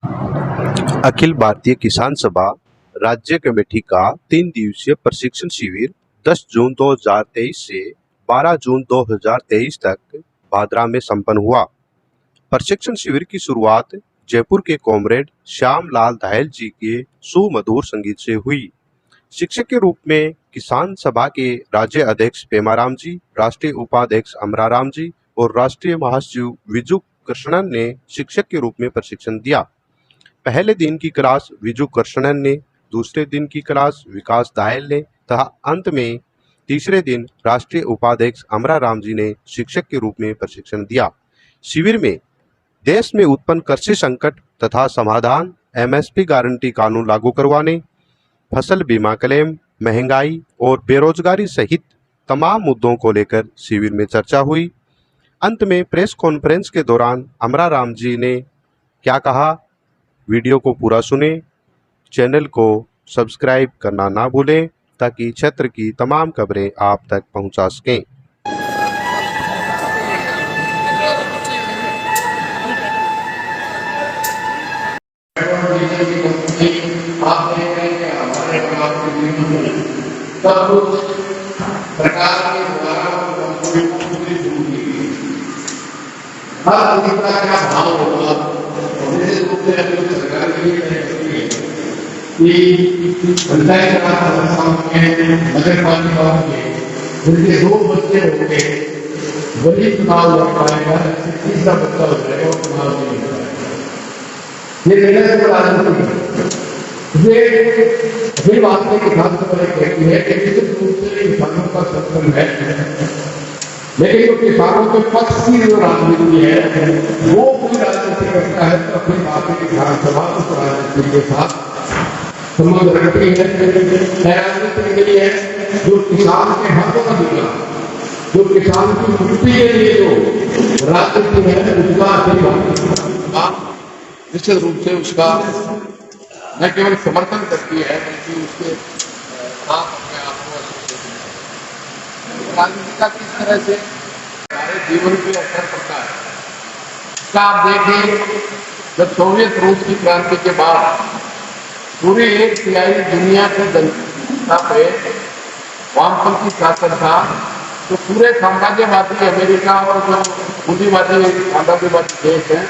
अखिल भारतीय किसान सभा राज्य कमेटी का 3 दिवसीय प्रशिक्षण शिविर 10 जून 2023 से 12 जून 2023 तक भादरा में संपन्न हुआ। प्रशिक्षण शिविर की शुरुआत जयपुर के कॉमरेड श्याम लाल धायल जी के सुमधुर संगीत से हुई। शिक्षक के रूप में किसान सभा के राज्य अध्यक्ष पेमाराम जी, राष्ट्रीय उपाध्यक्ष अमराराम जी और राष्ट्रीय महासचिव विजू कृष्णन ने शिक्षक के रूप में प्रशिक्षण दिया। पहले दिन की क्लास विजू कृष्णन ने, दूसरे दिन की क्लास विकास दायल ने तथा अंत में तीसरे दिन राष्ट्रीय उपाध्यक्ष अमराराम जी ने शिक्षक के रूप में प्रशिक्षण दिया। शिविर में देश में उत्पन्न कृषि संकट तथा समाधान, एमएसपी गारंटी कानून लागू करवाने, फसल बीमा क्लेम, महंगाई और बेरोजगारी सहित तमाम मुद्दों को लेकर शिविर में चर्चा हुई। अंत में प्रेस कॉन्फ्रेंस के दौरान अमराराम जी ने क्या कहा, वीडियो को पूरा सुने। चैनल को सब्सक्राइब करना ना भूलें ताकि क्षेत्र की तमाम खबरें आप तक पहुंचा सकें। पंचायत नगर पालिका के उनके 2 बच्चे होंगे, वही चुनाव लड़ पाएगा, तीसरा बच्चा हो जाएगा और चुनाव नहीं लड़ पाएगा। ये निर्णय राजनीति ये बात में किसान सभा कहती है कि निश्चित रूप से किसानों का संगठन है, लेकिन जो किसानों के पक्ष की जो राजनीति है वो कोई राजनीति करता है तो अपनी बात में किसान सभा उस राजनीति के साथ संबंध रखती है। राजनीति के लिए जो किसान के हकों का दिखा, जो किसान की मुक्ति के लिए जो राजनीति है उसका निश्चित रूप से उसका न केवल समर्थन करती है बल्कि उसके साथ अपने आप को राजनीति का किस तरह से हमारे जीवन पे असर पड़ता है इसका आप देखिए। जब सोवियत रूस की क्रांति के बाद पूरी 1/3 दुनिया की जनता पे वामपंथी शासन था, तो पूरे साम्राज्यवादी अमेरिका और जो पूंजीवादी साम्राज्यवादी देश हैं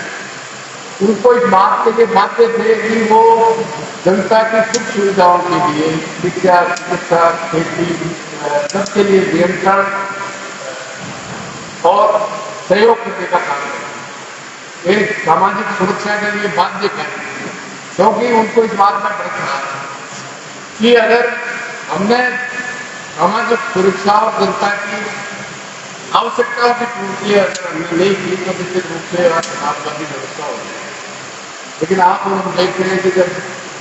उनको इस बात के बातें थे कि वो जनता की सुख सुविधाओं के लिए शिक्षा, चिकित्सा, खेती सबके लिए नियंत्रण और सहयोग करने का काम करें, एक सामाजिक सुरक्षा के लिए बाध्य करें, क्योंकि उनको इस बात का डर था कि अगर हमने सामाजिक सुरक्षा और जनता की आवश्यकताओं की पूर्ति अगर हमने नहीं की तो निश्चित रूप से समाजवादी व्यवस्था हो जाएगी। लेकिन आप हम देखते हैं कि जब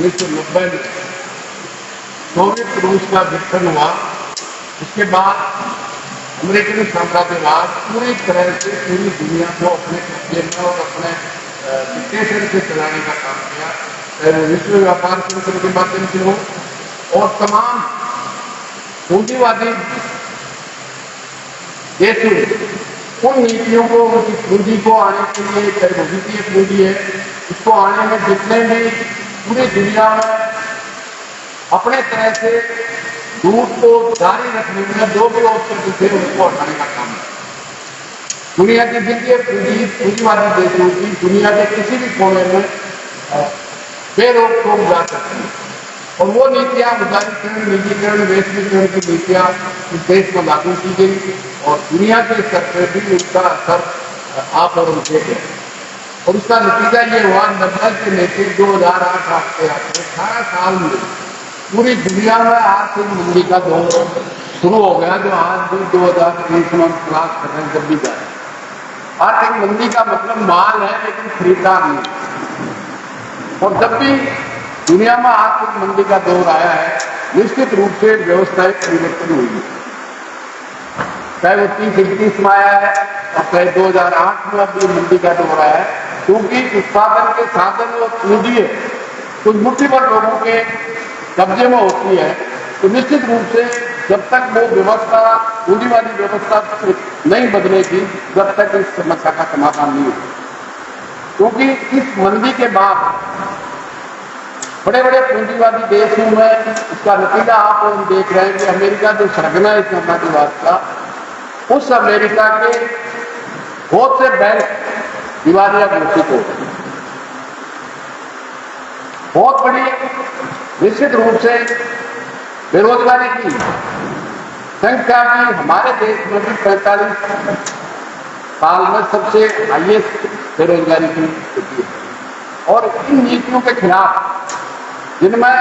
1990 में सोवियत रूस का विघटन हुआ, उसके बाद अमेरिकन साम्राज्यवाद पूरी तरह से पूरी दुनिया को अपने कब्जे में और अपने डिक्टेशन से चलाने का काम किया, चाहे वो विश्व व्यापार संगठन के माध्यम से हो और तमाम पूंजीवादी देशों उन नीतियों को, उनकी पूंजी को आने के लिए, चाहे वो वित्तीय पूंजी है, उसको आने में जितने भी पूरी दुनिया में अपने तरह से दूध को जारी रखने में जो भी अवसर थे उनको हटाने का काम है। दुनिया की वित्तीय पूंजीवादी देशों की दुनिया के किसी भी कोने में बेरोक टोक जा सकती है और वो नीतियां उदारीकरण, निजीकरण, वैश्वीकरण की नीतियां इस देश में लागू की गई और दुनिया के स्तर पर भी उसका असर आप और उनके है और उसका नतीजा ये हुआ 90 के नेतृत्व 2008 आते 18 साल में पूरी दुनिया में आर्थिक मंदी का दौर शुरू हो गया, जो आज भी 2023 में क्लास कर रहे हैं जब भी जाए। आर्थिक मंदी का मतलब माल है लेकिन खरीदार नहीं, और जब भी दुनिया में आर्थिक मंदी का दौर आया है निश्चित रूप से व्यवस्थाएं परिवर्तन हुई है, चाहे वो 30-31 में आया है और चाहे 2008 में भी मंदी का दौर आया है, क्योंकि उत्पादन के साधन और पूंजी कुछ मुट्ठी भर लोगों के कब्जे में होती है, तो निश्चित रूप से जब तक वो व्यवस्था, पूंजीवादी व्यवस्था नहीं बदलेगी तब तक इस समस्या का समाधान नहीं होगा। क्योंकि इस मंदी के बाद बड़े बड़े पूंजीवादी देशों में इसका नतीजा आप लोग देख रहे हैं कि अमेरिका जो सरगना है इस साम्राज्यवाद का, उस अमेरिका के बहुत से बैंक दिवालिया घोषित हो गए। बहुत बड़ी निश्चित रूप से बेरोजगारी की संख्या भी हमारे देश में भी 45 साल में सबसे हाईएस्ट बेरोजगारी की स्थिति है। और इन नीतियों के खिलाफ, जिनमें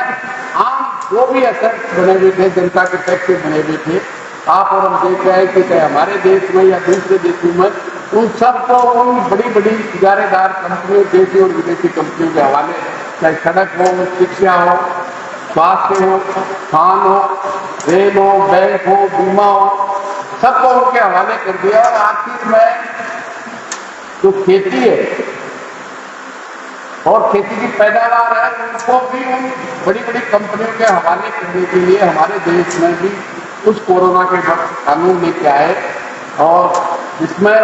आम जो भी असर बने हुए थे, जनता के टैक्स बने हुए थे, आप और हम देख रहे हैं कि चाहे हमारे देश में या दूसरे देशों में, उन सबको उन बड़ी बड़ी इजारेदार कंपनियों, देशी और विदेशी कंपनियों के हवाले, चाहे सड़क हो, शिक्षा हो, स्वास्थ्य हो, खान हो, रेल हो, बैंक हो, बीमा हो, सबको उनके हवाले कर दिया। और आखिर में जो खेती है और खेती की पैदावार है, उनको भी उन बड़ी बड़ी कंपनियों के हवाले करने के लिए हमारे देश में भी उस कोरोना के वक्त कानून लेके आए। और जिसमें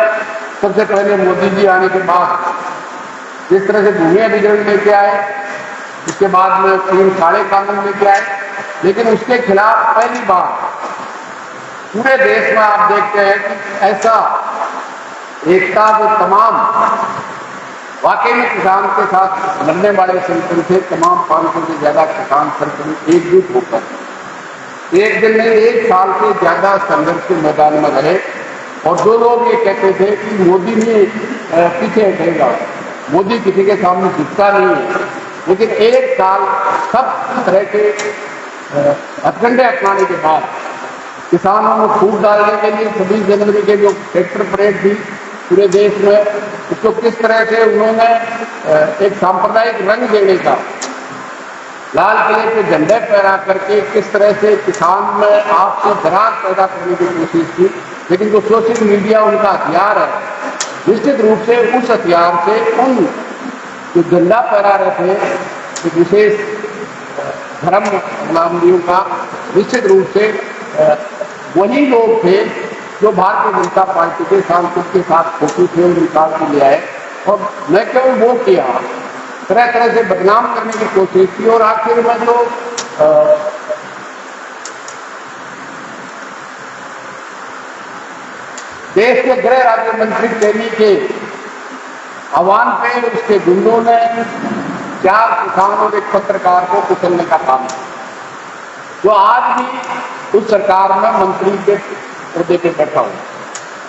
सबसे पहले मोदी जी आने के बाद जिस तरह से भूमि अधिग्रहण लेके आए, उसके बाद में 3 काले कानून लेके आए, लेकिन उसके खिलाफ पहली बार पूरे देश में आप देखते हैं कि ऐसा एकता जो तमाम वाकई में किसान के साथ लड़ने वाले संगठन थे, तमाम 500 से ज्यादा किसान संगठन एकजुट होकर एक दिन में 1 साल से ज्यादा संघर्ष के मैदान में रहे। और जो लोग ये कहते थे कि मोदी ने पीछे हटेगा, मोदी किसी के सामने झुकता नहीं है, लेकिन 1 साल सब तरह के हथकंडे अपनाने के बाद किसानों में फूट डालने के लिए 26 जनवरी के जो ट्रैक्टर परेड थी पूरे देश में, उसको किस तरह से उन्होंने एक सांप्रदायिक रंग देने का, लाल किले पे झंडे फहरा करके किस तरह से किसान में आपसी दरार पैदा करने की कोशिश की। लेकिन जो सोशल मीडिया उनका हथियार है, निश्चित रूप से उस हथियार से उन जो झंडा फहरा रहे थे विशेष धर्म अवलंबियों का, निश्चित रूप से वही लोग थे जो भारतीय जनता पार्टी के सांसद के साथ फोटो थे, निकाल के ले आए और न केवल वो किया, तरह तरह से बदनाम करने की कोशिश की। और आखिर में जो देश के गृह राज्य मंत्री टेनी के आह्वान पे उसके गुंडों ने 4 किसानों और एक पत्रकार को कुचलने का काम किया, जो आज भी उस सरकार में मंत्री के पदे पे बैठा हुआ।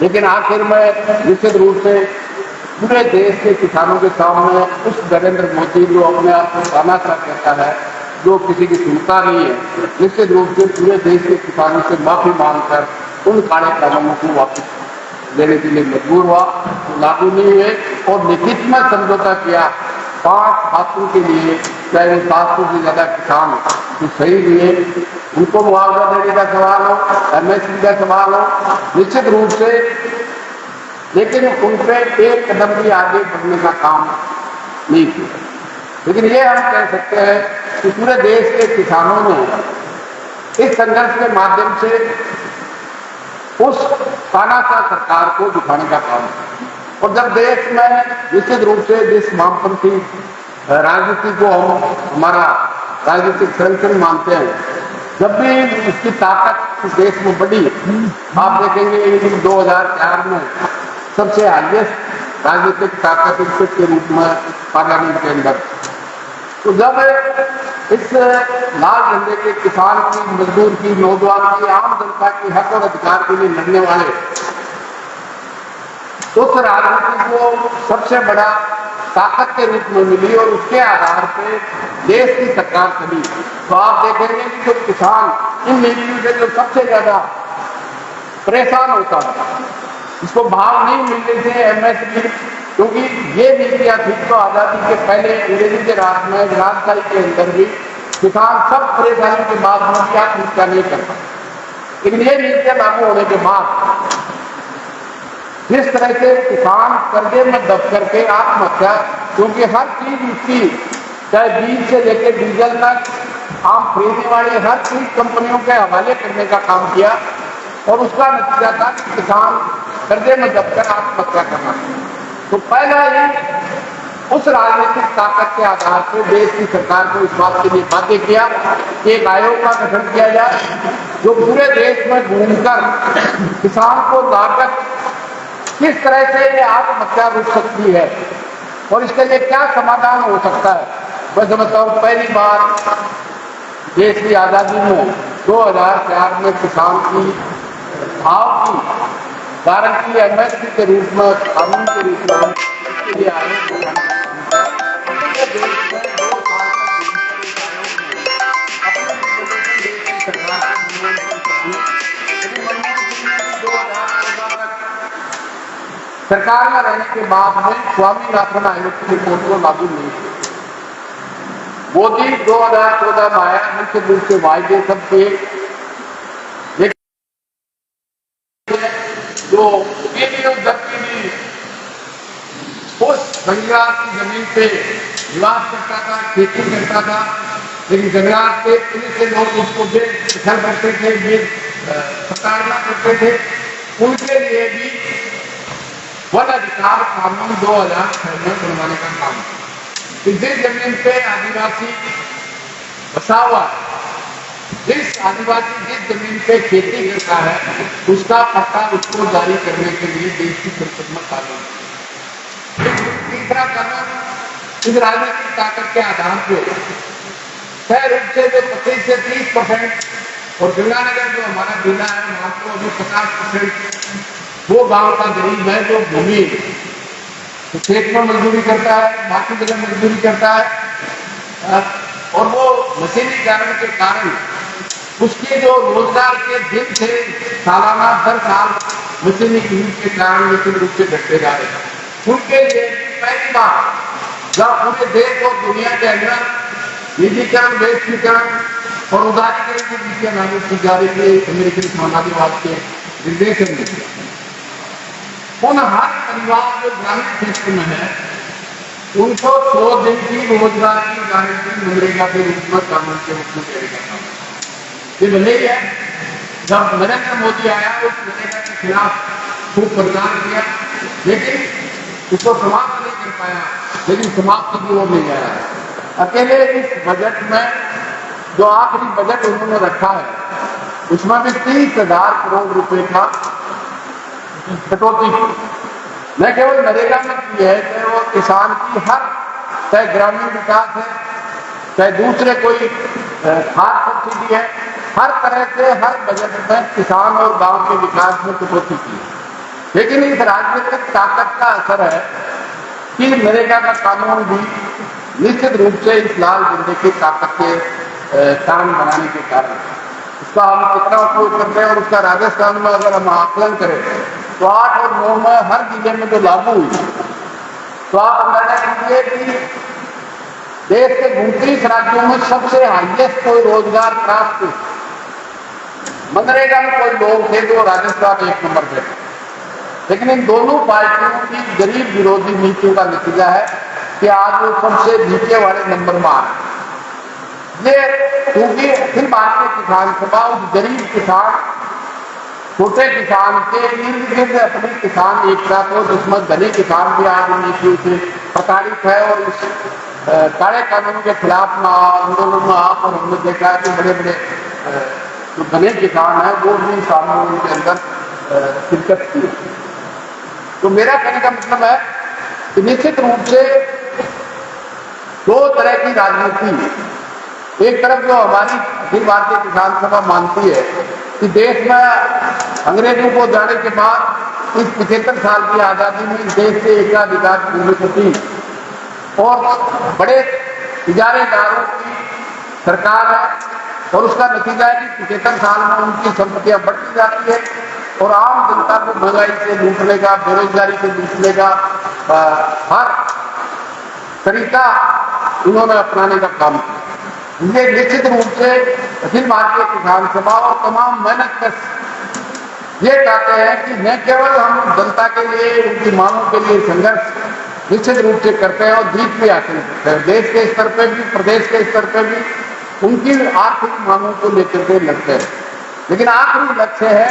लेकिन आखिर में निश्चित रूप से पूरे देश के किसानों के सामने उस नरेंद्र मोदी जो अपने आप को तानाशाह कहता है, जो किसी की सुनता नहीं है, निश्चित रूप से पूरे देश के किसानों से माफी मांगकर उन काले कानूनों को वापस लेने के लिए मजबूर हुआ, तो लागू नहीं हुए और लिखित में समझौता किया 5 खातों के लिए, चाहे 700 से ज्यादा किसान जो शहीद हुए उनको मुआवजा देने का सवाल हो, एमएसपी का सवाल हो, निश्चित रूप से, लेकिन उन पर एक कदम भी आगे बढ़ने का काम नहीं किया। लेकिन ये हम कह सकते हैं कि पूरे देश के किसानों ने इस संघर्ष के माध्यम से उस तानाशाह सरकार को दिखाने का काम किया। और जब देश में निश्चित रूप से जिस वामपंथी राजनीति को हम हमारा राजनीतिक संरक्षण मानते हैं, जब भी उसकी ताकत इस देश में बढ़ी, आप देखेंगे 2004 में सबसे हाईएस्ट राजनीतिक ताकत इनपुट के रूप में पार्लियामेंट के अंदर, तो जब इस लाल झंडे के किसान की, मजदूर की, नौजवान की, आम जनता की हक और अधिकार के लिए लड़ने वाले उस राजनीति को सबसे बड़ा ताकत के रूप में मिली और उसके आधार पे देश की सरकार चली, तो आप देखेंगे कि जो किसान इन नीतियों से जो सबसे ज्यादा परेशान होता था, इसको भाव नहीं मिलने से एमएसपी, क्योंकि ये नीतियां थी तो आजादी के पहले अंग्रेजी के राज में, राजशाही के अंदर भी किसान सब परेशानी के बाद भी आत्महत्या नहीं करता। लेकिन ये नीतियां लागू होने के बाद जिस तरह से किसान कर्जे में दब करके आत्महत्या, क्योंकि हर चीज उसकी, चाहे बीज से लेकर डीजल तक, आम खरीदने वाले हर चीज कंपनियों के हवाले करने का काम किया और उसका नतीजा था कि किसान कर्जे में दबकर आत्महत्या करना। तो पहला ही उस राजनीतिक ताकत के आधार पर देश की सरकार को इस बात के लिए बाध्य किया कि एक आयोग का गठन किया जाए जो पूरे देश में घूमकर किसान को लागत किस तरह से आत्महत्या रुक सकती है और इसके लिए क्या समाधान हो सकता है। मैं समझता हूँ पहली बार देश की आजादी में 2004 में किसान की भाव की गारंटी एमएसपी के रूप में कानून के रूप में इसके लिए आयोग बनाना सरकार में रहने के बाद में स्वामीनाथन आयोग की रिपोर्ट को लागू नहीं किया। मोदी 2014 में आया, निश्चित रूप से वायदे सब थे, जो उस जंगलात की जमीन पे निवास करता था, खेती करता था, लेकिन जंगलात के पुलिस से लोग उसको दखल करते थे, प्रताड़ना करते थे, उनके लिए भी वन अधिकार कानून 2006 में बनवाने का काम है। जिस जमीन पे आदिवासी बसा हुआ है, जिस आदिवासी जिस जमीन पे खेती करता है, उसका पट्टा उसको जारी करने के लिए देश की संसद में कानून। तीसरा कानून इस राजनीतिक ताकत के आधार पर तय रूप से जो 25 से 30% और गंगानगर जो हमारा जिला है वहां को अभी 50% वो गांव का गरीब है जो भूमि खेत में मजदूरी करता है, बाकी जगह मजदूरी करता है और वो मशीनीकरण के कारण उसके जो रोजगार के दिन थे सालाना 10 साल मशीनीकरण के कारण निश्चित रूप से घटते जा रहे हैं। उनके लिए पहली बार जब पूरे देश और दुनिया के अंदर निजीकरण, वैश्वीकरण और उदारीकरण की नीतियां लागू की जा रही है अमेरिकन समाजवाद के निर्देशन में, उन हर परिवार जो ग्रामीण क्षेत्र में है उनको 100 दिन की रोजगार की गारंटी मनरेगा के रूप में कानून के रूप में देने का काम ये भले ही है। जब नरेंद्र मोदी आया उस मनरेगा के खिलाफ खूब प्रचार किया, लेकिन उसको समाप्त नहीं कर पाया, लेकिन समाप्त की ओर नहीं आया। अकेले इस बजट में जो आखिरी बजट उन्होंने रखा है उसमें भी 30,000 करोड़ रुपए का कटौती न केवल नरेगा में की है, चाहे वो किसान की हर, चाहे ग्रामीण विकास है, चाहे दूसरे कोई खाद सब्सिडी है, हर तरह से हर बजट में किसान और गांव के विकास में कटौती की। लेकिन इस राजनीतिक ताकत का असर है कि नरेगा का कानून भी निश्चित रूप से इस लाल झंडे की ताकत के कारण बनाने के कारण उसका हम कितना उपयोग करते हैं और उसका राजस्थान में अगर हम आकलन करें तो 8 और 9 में हर जिले में जो लागू हुई तो आप अंदाजा कीजिए कि देश के 29 राज्यों में सबसे हाईएस्ट कोई रोजगार प्राप्त मनरेगा में कोई लोग थे जो राजस्थान 1 नंबर पे। लेकिन इन दोनों पार्टियों की गरीब विरोधी नीतियों का नतीजा है कि आज वो सबसे नीचे वाले नंबर में आ रहे। ये क्योंकि अखिल भारतीय किसान सभा उस गरीब किसान, छोटे किसान के इर्द गिर्द अपनी किसान एकता को, जिसमें धनी किसान भी आज नीतियों से प्रताड़ित है और इस काले कानून के खिलाफ आंदोलन में आप और हमने देखा है कि बड़े बड़े जो धनी किसान है वो भी इस आंदोलन के अंदर शिरकत की। तो मेरा कहने का मतलब है कि निश्चित रूप से 2 तरह की राजनीति, एक तरफ जो हमारी अखिल भारतीय किसान सभा मानती है कि देश में अंग्रेजों को जाने के बाद इस 75 साल की आजादी में इस देश से एकाधिकार भूमि और बड़े इजारेदारों की सरकार है और उसका नतीजा है कि 75 साल में उनकी संपत्तियां बढ़ती जाती है और आम जनता को महंगाई से लूटने का, बेरोजगारी से लूटने का हर तरीका उन्होंने अपनाने का काम किया। ये निश्चित रूप से अखिल भारतीय किसान सभा और तमाम मेहनत कर ये चाहते हैं कि न केवल हम जनता के लिए, उनकी मांगों के लिए संघर्ष निश्चित रूप से करते हैं और जीत भी हासिल करते हैं, देश के स्तर पर भी, प्रदेश के स्तर पर भी उनकी आर्थिक मांगों को लेकर के लड़ते हैं। लेकिन आखिरी लक्ष्य है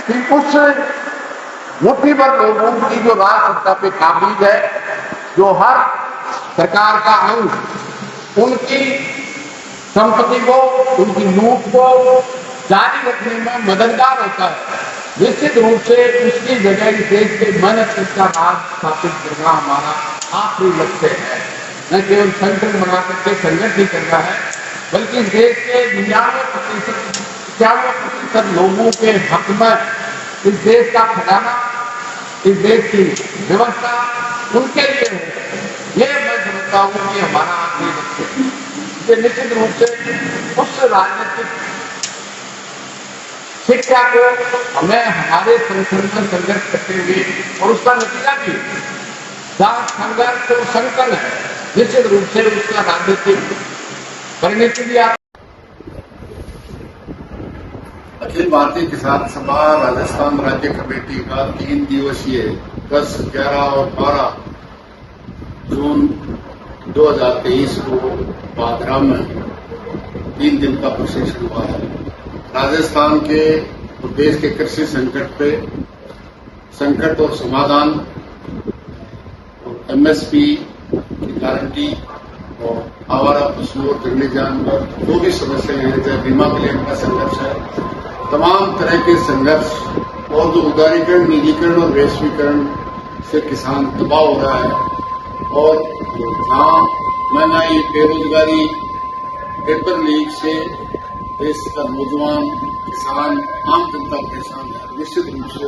कि उस मुट्ठी भर लोगों की जो राज सत्ता पे काबिज है, जो हर सरकार का अंग उनकी संपत्ति को, उनकी लूट को जारी रखने में मददगार होता है। निश्चित रूप से उसकी जगह इस देश के मनचित का राज स्थापित करना हमारा आखिरी लक्ष्य है। न केवल संगठन बना करके संघर्ष नहीं करना है, बल्कि इस देश के 95% लोगों के हक में इस देश का खजाना, इस देश की व्यवस्था उनके लिए है। ये मैं समझता हूँ कि हमारा आखिरी लक्ष्य है। ये निश्चित रूप से उस राजनीतिक शिक्षा को हमें हमारे संगठन में संघर्ष करते हुए, और उसका नतीजा भी जहाँ संघर्ष और संकल्प है, निश्चित रूप से उसका राजनीतिक परिणति भी आता। अखिल भारतीय किसान सभा राजस्थान राज्य कमेटी का 3 दिवसीय 10, 11 और 12 जून 2023 को बागरा में 3 दिन का प्रशिक्षण हुआ है। राजस्थान के और देश के कृषि संकट और समाधान, और एमएसपी की गारंटी, और आवारा पशु और जंगली जानवर जो भी समस्याएं हैं, चाहे बीमा क्लेम का संघर्ष है, तमाम तरह के संघर्ष, और जो उदारीकरण, निजीकरण और वैश्वीकरण से किसान तबाह हो रहा है, और जहां महंगाई, बेरोजगारी, पेपर लीक से देश का नौजवान, किसान, आम जनता परेशान है, निश्चित रूप से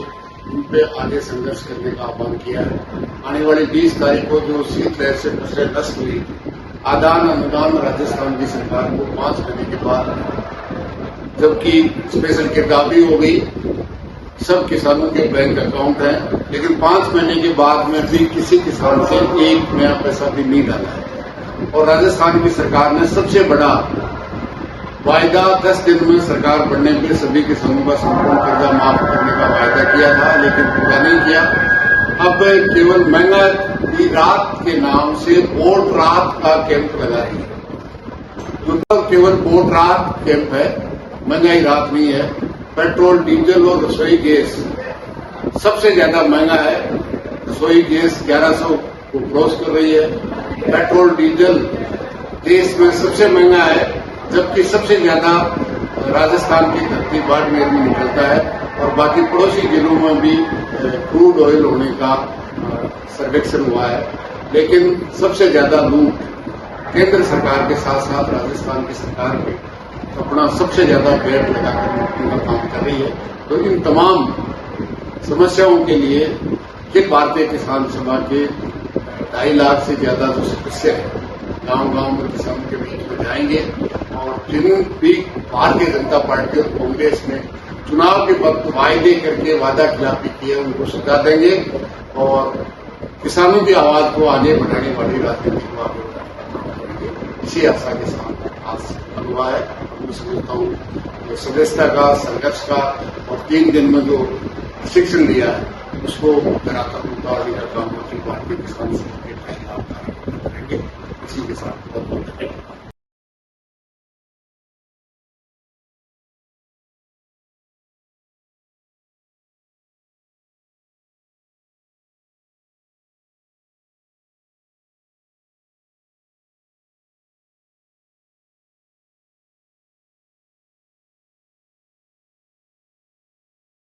उन पे आगे संघर्ष करने का आह्वान किया है। आने वाली 20 तारीख को जो शीतलहर से फसलें नष्ट हुई, आदान अनुदान राजस्थान की सरकार को 5 महीने के बाद, जबकि स्पेशल किताबी हो गई, सब किसानों के बैंक अकाउंट हैं, लेकिन 5 महीने के बाद में भी किसी किसान से एक नया पैसा भी नहीं डाला है। और राजस्थान की सरकार ने सबसे बड़ा वायदा 10 दिन में सरकार बनने पर सभी किसानों का संपूर्ण कर्जा माफ करने का वायदा किया था, लेकिन पूरा नहीं किया। अब केवल महंगाई रात के नाम से वोट रात का कैंप लगा रही है। तो केवल वोट रात कैंप है, महंगाई रात नहीं है। पेट्रोल, डीजल और रसोई गैस सबसे ज्यादा महंगा है। रसोई गैस 1100 को क्रॉस कर रही है। पेट्रोल, डीजल देश में सबसे महंगा है, जबकि सबसे ज्यादा राजस्थान की धरती बाड़मेर में निकलता है, और बाकी पड़ोसी जिलों में भी क्रूड ऑयल होने का सर्वेक्षण हुआ है। लेकिन सबसे ज्यादा लूट केंद्र सरकार के साथ साथ राजस्थान की सरकार पे अपना सबसे ज्यादा बैट लगाकर लूटने का काम कर रही है। तो इन तमाम समस्याओं के लिए अखिल भारतीय किसान सभा के 2.5 लाख से ज्यादा जो सदस्य हैं, गांव-गांव में किसानों के बीच में जाएंगे, और जिन भी भारतीय जनता पार्टी और कांग्रेस ने चुनाव के वक्त वायदे करके वादा खिलाफी की है, उनको सजा देंगे, और किसानों की आवाज को आगे बढ़ाने वाली राजनीति को आगे बढ़ाएंगे। इसी आशा के साथ आज हुआ है। मैं समझता हूँ जो सदस्यता का, संघर्ष का और 3 दिन में जो शिक्षण लिया है, उसको कराता हूँ और भारतीय किसान सभा के 2.5 लाख करेंगे। इसी के साथ बहुत बहुत